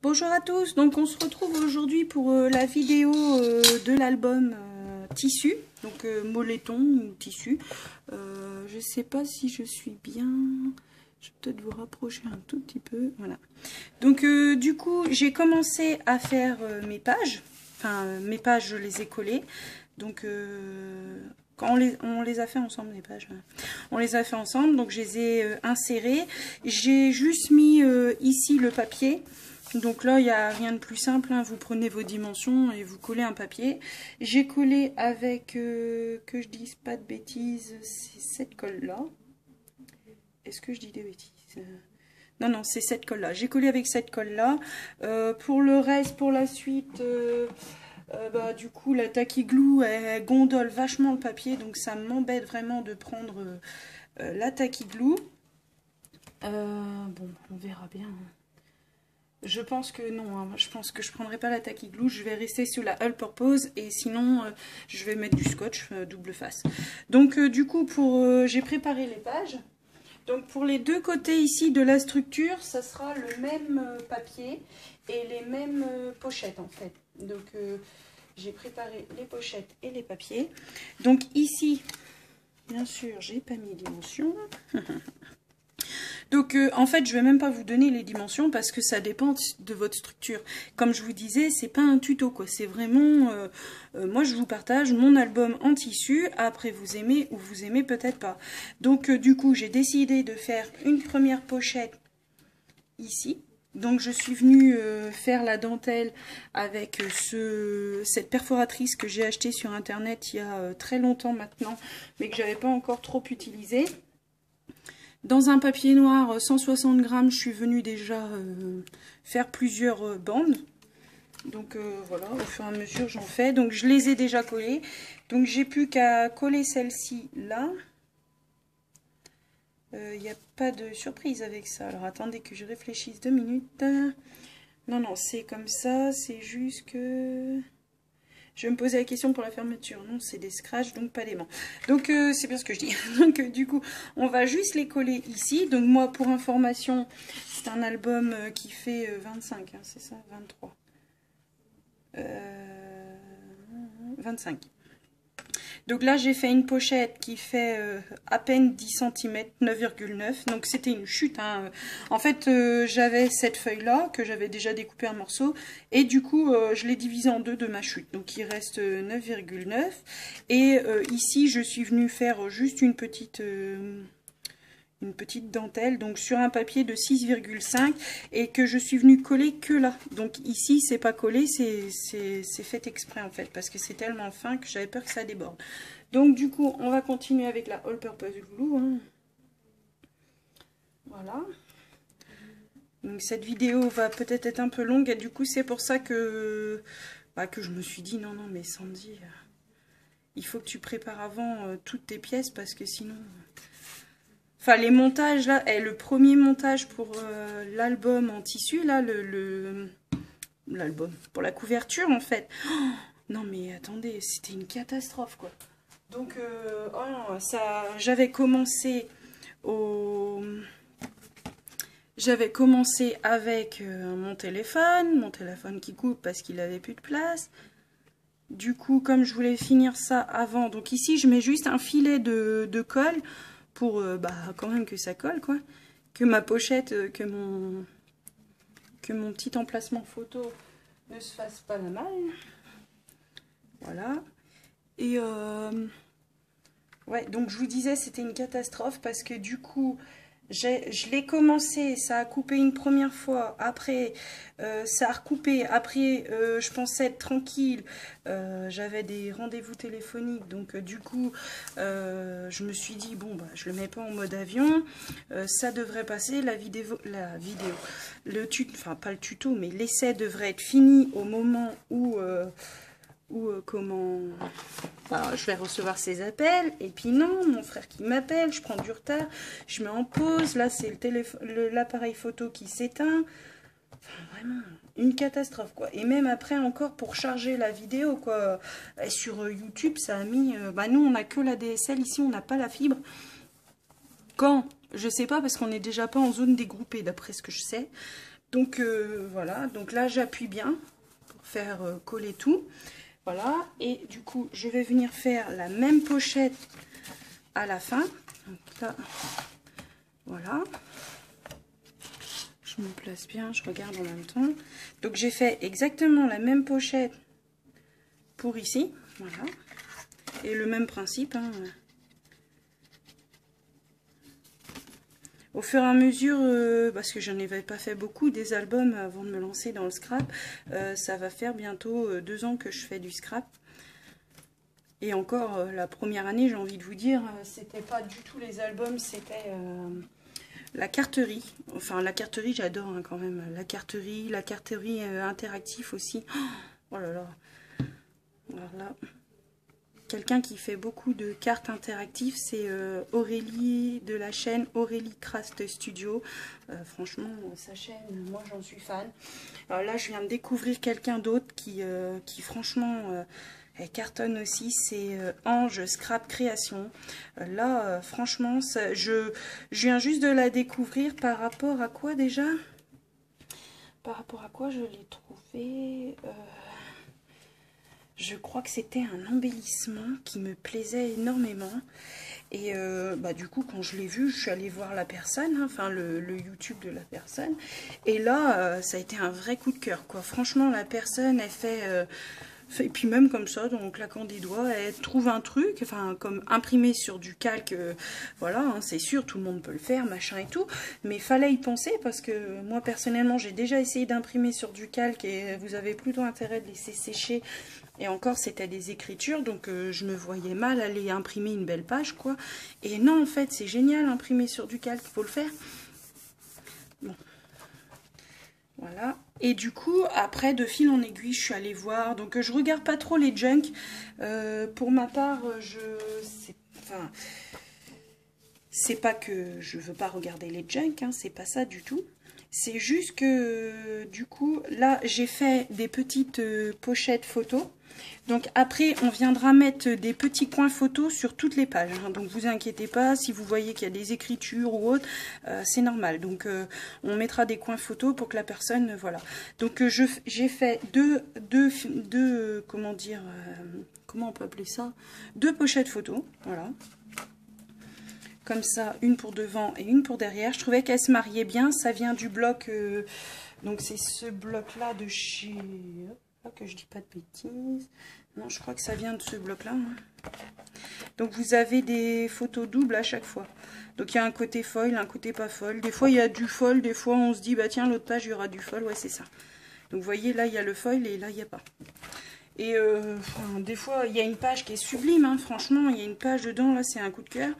Bonjour à tous, donc on se retrouve aujourd'hui pour la vidéo de l'album Tissu, donc Moleton ou Tissu. Je sais pas si je suis bien, je vais peut-être vous rapprocher un tout petit peu, voilà. Donc du coup j'ai commencé à faire mes pages, enfin mes pages je les ai collées, donc quand on les a fait ensemble les pages, on les a fait ensemble, donc je les ai insérées, j'ai juste mis ici le papier. Donc là, il n'y a rien de plus simple, hein. Vous prenez vos dimensions et vous collez un papier. J'ai collé avec, que je dise pas de bêtises, c'est cette colle-là. Est-ce que je dis des bêtises? Non, non, c'est cette colle-là. J'ai collé avec cette colle-là. Pour le reste, pour la suite, du coup, la tacky glue, elle gondole vachement le papier. Donc ça m'embête vraiment de prendre la tacky glue. Bon, on verra bien. Je pense que non, hein. Je pense que je prendrai pas la tacky glue, je vais rester sur la all purpose et sinon je vais mettre du scotch double face. Donc du coup j'ai préparé les pages. Donc pour les deux côtés ici de la structure, ça sera le même papier et les mêmes pochettes en fait. Donc j'ai préparé les pochettes et les papiers. Donc ici, bien sûr, j'ai pas mis les dimensions. Donc en fait je vais même pas vous donner les dimensions parce que ça dépend de votre structure. Comme je vous disais, c'est pas un tuto quoi, c'est vraiment moi je vous partage mon album en tissu, après vous aimez ou vous aimez peut-être pas. Donc du coup j'ai décidé de faire une première pochette ici. Donc je suis venue faire la dentelle avec cette perforatrice que j'ai achetée sur internet il y a très longtemps maintenant, mais que j'avais pas encore trop utilisée. Dans un papier noir 160 grammes, je suis venue déjà faire plusieurs bandes. Donc voilà, au fur et à mesure j'en fais. Donc je les ai déjà collées. Donc j'ai plus qu'à coller celle-ci là. Il n'y a pas de surprise avec ça. Alors attendez que je réfléchisse 2 minutes. Non, non, c'est comme ça. C'est juste que... Je vais me poser la question pour la fermeture. Non, c'est des scratchs, donc pas d'aimants. Donc, c'est bien ce que je dis. Donc, du coup, on va juste les coller ici. Donc, moi, pour information, c'est un album qui fait 25, hein, c'est ça 23. 25. Donc là, j'ai fait une pochette qui fait à peine 10 cm, 9,9. Donc c'était une chute, hein. En fait, j'avais cette feuille-là que j'avais déjà découpé en morceaux. Et du coup, je l'ai divisée en deux de ma chute. Donc il reste 9,9. Et ici, je suis venue faire juste une petite dentelle, donc sur un papier de 6,5 et que je suis venue coller que là. Donc ici c'est pas collé, c'est fait exprès en fait parce que c'est tellement fin que j'avais peur que ça déborde. Donc du coup on va continuer avec la all purpose glue, hein. Voilà. Donc cette vidéo va peut-être être un peu longue et du coup c'est pour ça que je me suis dit non mais Sandy, il faut que tu prépares avant toutes tes pièces parce que sinon... Enfin, les montages, là, et le premier montage pour l'album en tissu, là, l'album, pour la couverture, en fait. Oh, non, mais attendez, c'était une catastrophe, quoi. Donc, oh non, ça, j'avais commencé avec mon téléphone qui coupe parce qu'il avait plus de place. Du coup, comme je voulais finir ça avant, donc ici, je mets juste un filet de colle, pour quand même que ça colle quoi, que ma pochette, que mon petit emplacement photo ne se fasse pas la malle. Voilà. Et ouais, donc je vous disais c'était une catastrophe parce que du coup je l'ai commencé, ça a coupé une première fois, après ça a recoupé, après je pensais être tranquille, j'avais des rendez-vous téléphoniques, donc du coup je me suis dit bon je le mets pas en mode avion, ça devrait passer, la vidéo, le tuto, enfin pas le tuto mais l'essai devrait être fini au moment où je vais recevoir ces appels, et puis non, mon frère qui m'appelle, je prends du retard, je mets en pause, là c'est l'appareil photo qui s'éteint, enfin vraiment une catastrophe quoi. Et même après encore pour charger la vidéo quoi, et sur YouTube ça a mis, nous on a que la DSL ici, on n'a pas la fibre. Quand? Je sais pas parce qu'on n'est déjà pas en zone dégroupée d'après ce que je sais. Donc voilà, donc là j'appuie bien pour faire coller tout. Voilà, et du coup je vais venir faire la même pochette à la fin. Donc là, voilà. Je me place bien, je regarde en même temps. Donc j'ai fait exactement la même pochette pour ici. Voilà. Et le même principe, hein. Au fur et à mesure, parce que je n'avais pas fait beaucoup des albums avant de me lancer dans le scrap, ça va faire bientôt 2 ans que je fais du scrap. Et encore, la première année, j'ai envie de vous dire, c'était pas du tout les albums, c'était la carterie. Enfin, la carterie, j'adore hein, quand même. La carterie interactive aussi. Oh là là. Voilà. Quelqu'un qui fait beaucoup de cartes interactives, c'est Aurélie de la chaîne Aurélie Craft Studio. Franchement, sa chaîne, moi j'en suis fan. Alors là, je viens de découvrir quelqu'un d'autre qui franchement, elle cartonne aussi. C'est Ange Scrap Création. Là, franchement, je viens juste de la découvrir par rapport à quoi déjà? Par rapport à quoi je l'ai trouvée je crois que c'était un embellissement qui me plaisait énormément. Et du coup, quand je l'ai vu, je suis allée voir la personne, hein, enfin le YouTube de la personne. Et là, ça a été un vrai coup de cœur, quoi. Franchement, la personne, elle fait... et puis même comme ça, en claquant des doigts, elle trouve un truc, enfin comme imprimé sur du calque, voilà, hein, c'est sûr, tout le monde peut le faire, machin et tout, mais fallait y penser parce que moi personnellement, j'ai déjà essayé d'imprimer sur du calque et vous avez plutôt intérêt de laisser sécher. Et encore, c'était des écritures, donc je me voyais mal aller imprimer une belle page, quoi. Et non, en fait, c'est génial, imprimer sur du calque, il faut le faire. Bon. Voilà. Et du coup, après, de fil en aiguille, je suis allée voir. Donc, je regarde pas trop les junk. Pour ma part, c'est pas que je veux pas regarder les junk, hein, c'est pas ça du tout. C'est juste que, du coup, là, j'ai fait des petites pochettes photos. Donc après, on viendra mettre des petits coins photos sur toutes les pages. Hein. Donc vous inquiétez pas, si vous voyez qu'il y a des écritures ou autre, c'est normal. Donc on mettra des coins photos pour que la personne, voilà. Donc j'ai fait deux comment dire, comment on peut appeler ça? 2 pochettes photos, voilà. Comme ça, une pour devant et une pour derrière. Je trouvais qu'elles se mariaient bien. Ça vient du bloc, donc c'est ce bloc-là de chez... que je dis pas de bêtises. Non, je crois que ça vient de ce bloc-là. Hein. Donc, vous avez des photos doubles à chaque fois. Donc, il y a un côté foil, un côté pas foil. Des fois, il y a du foil. Des fois, on se dit, bah tiens, l'autre page, il y aura du foil. Ouais, c'est ça. Donc, vous voyez, là, il y a le foil et là, il n'y a pas. Et des fois, il y a une page qui est sublime. Hein. Franchement, il y a une page dedans. Là, c'est un coup de cœur.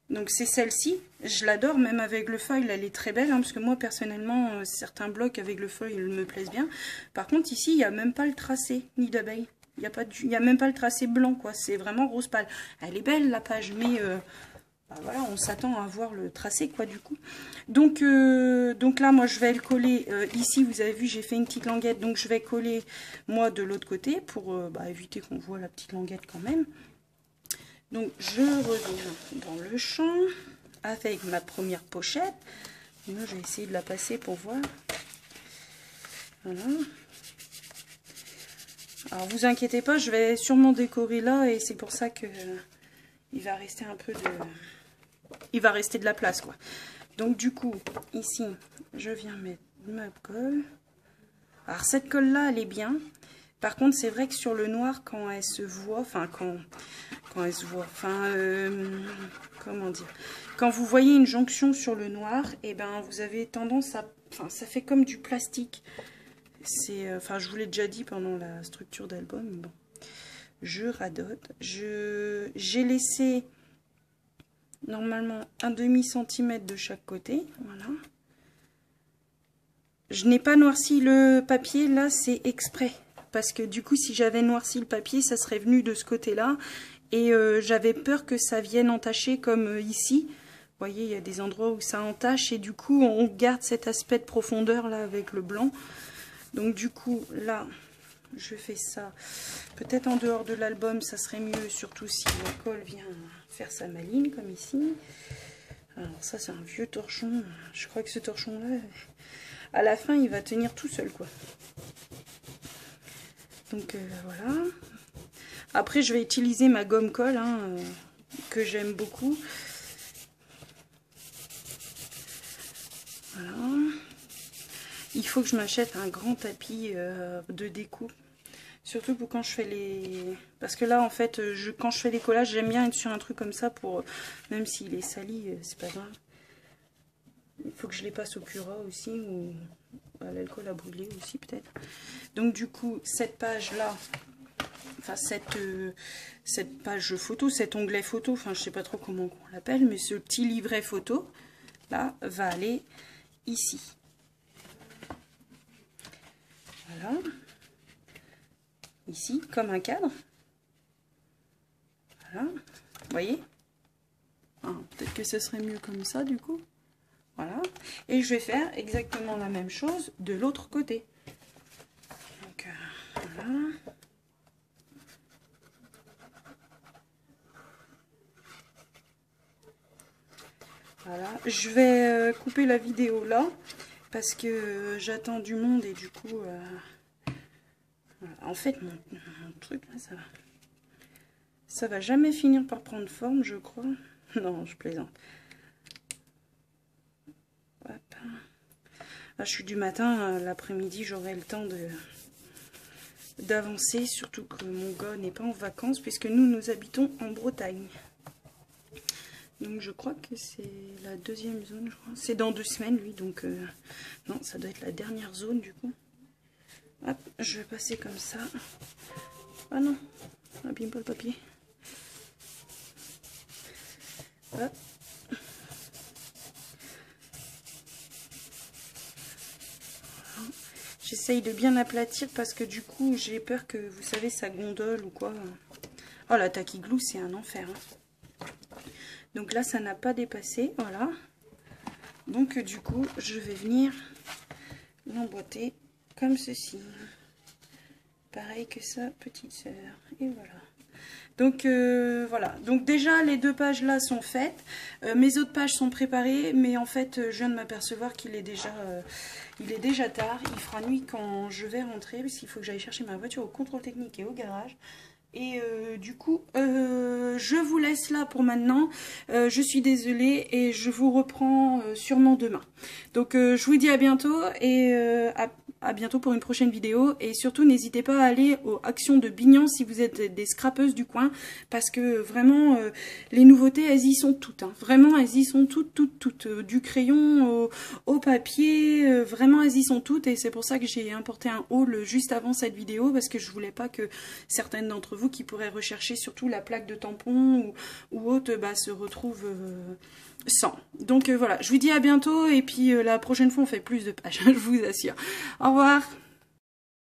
Donc c'est celle-ci, je l'adore, même avec le foil, elle est très belle, hein, parce que moi personnellement, certains blocs avec le foil me plaisent bien. Par contre ici, il n'y a même pas le tracé, ni d'abeille. Il n'y a même pas le tracé blanc, quoi. C'est vraiment rose pâle. Elle est belle la page, mais voilà, on s'attend à voir le tracé, quoi, du coup. Donc là, moi, je vais le coller. Ici, vous avez vu, j'ai fait une petite languette, donc je vais coller, moi, de l'autre côté, pour éviter qu'on voit la petite languette quand même. Donc, je reviens dans le champ avec ma première pochette. Moi, je vais essayer de la passer pour voir. Voilà. Alors, vous inquiétez pas, je vais sûrement décorer là et c'est pour ça que il va rester un peu de... Il va rester de la place, quoi. Donc, du coup, ici, je viens mettre ma colle. Alors, cette colle-là, elle est bien. Par contre, c'est vrai que sur le noir, quand elle se voit, enfin, quand elle se voit, enfin, comment dire, quand vous voyez une jonction sur le noir, et ben, vous avez tendance à, enfin, ça fait comme du plastique. C'est, enfin, je vous l'ai déjà dit pendant la structure d'album, bon, je radote. J'ai laissé normalement un demi-centimètre de chaque côté, voilà. Je n'ai pas noirci le papier, là, c'est exprès. Parce que du coup, si j'avais noirci le papier, ça serait venu de ce côté-là. Et j'avais peur que ça vienne entacher comme ici. Vous voyez, il y a des endroits où ça entache. Et du coup, on garde cet aspect de profondeur là avec le blanc. Donc du coup, là, je fais ça. Peut-être en dehors de l'album, ça serait mieux. Surtout si la colle vient faire sa maline, comme ici. Alors ça, c'est un vieux torchon. Je crois que ce torchon-là... à la fin il va tenir tout seul quoi. Donc voilà. Après je vais utiliser ma gomme colle hein, que j'aime beaucoup. Voilà. Il faut que je m'achète un grand tapis de découpe. Surtout pour quand je fais les... Parce que là, en fait, quand je fais les collages, j'aime bien être sur un truc comme ça pour... Même s'il est sali, c'est pas grave. Il faut que je les passe au Cura aussi, ou à l'alcool à brûler aussi, peut-être. Donc, du coup, cette page-là, enfin, cette page photo, cet onglet photo, enfin, je sais pas trop comment on l'appelle, mais ce petit livret photo, là, va aller ici. Voilà. Ici, comme un cadre. Voilà. Vous voyez? Ah, peut-être que ce serait mieux comme ça, du coup. Voilà. Et je vais faire exactement la même chose de l'autre côté. Donc, voilà. Voilà. Je vais couper la vidéo là, parce que j'attends du monde et du coup... Voilà. En fait, mon truc là, ça va jamais finir par prendre forme, je crois. Non, je plaisante. Hop. Là, je suis du matin, l'après-midi, j'aurai le temps d'avancer, surtout que mon gars n'est pas en vacances, puisque nous habitons en Bretagne. Donc je crois que c'est la deuxième zone, je crois. C'est dans 2 semaines, lui, donc non, ça doit être la dernière zone, du coup. Hop, je vais passer comme ça. Ah non, abîme pas le papier. Hop. J'essaye de bien aplatir parce que du coup j'ai peur que, vous savez, ça gondole ou quoi. Oh, la tacky glue, c'est un enfer. Hein. Donc là, ça n'a pas dépassé, voilà. Donc du coup, je vais venir l'emboîter comme ceci. Pareil que ça, petite sœur. Et voilà. Donc voilà. Donc déjà, les 2 pages là sont faites. Mes autres pages sont préparées. Mais en fait, je viens de m'apercevoir qu'il est déjà... il est déjà tard. Il fera nuit quand je vais rentrer. Parce qu'il faut que j'aille chercher ma voiture au contrôle technique et au garage. Et du coup, je vous laisse là pour maintenant. Je suis désolée et je vous reprends sûrement demain. Donc, je vous dis à bientôt et à bientôt pour une prochaine vidéo. Et surtout, n'hésitez pas à aller aux actions de Bignan si vous êtes des scrapeuses du coin. Parce que vraiment, les nouveautés, elles y sont toutes. Hein. Vraiment, elles y sont toutes. Du crayon au papier, vraiment, elles y sont toutes. Et c'est pour ça que j'ai importé un haul juste avant cette vidéo. Parce que je voulais pas que certaines d'entre vous qui pourraient rechercher surtout la plaque de tampon ou autre, bah, se retrouvent sans. Donc voilà, je vous dis à bientôt et puis la prochaine fois on fait plus de pages, je vous assure. Au revoir.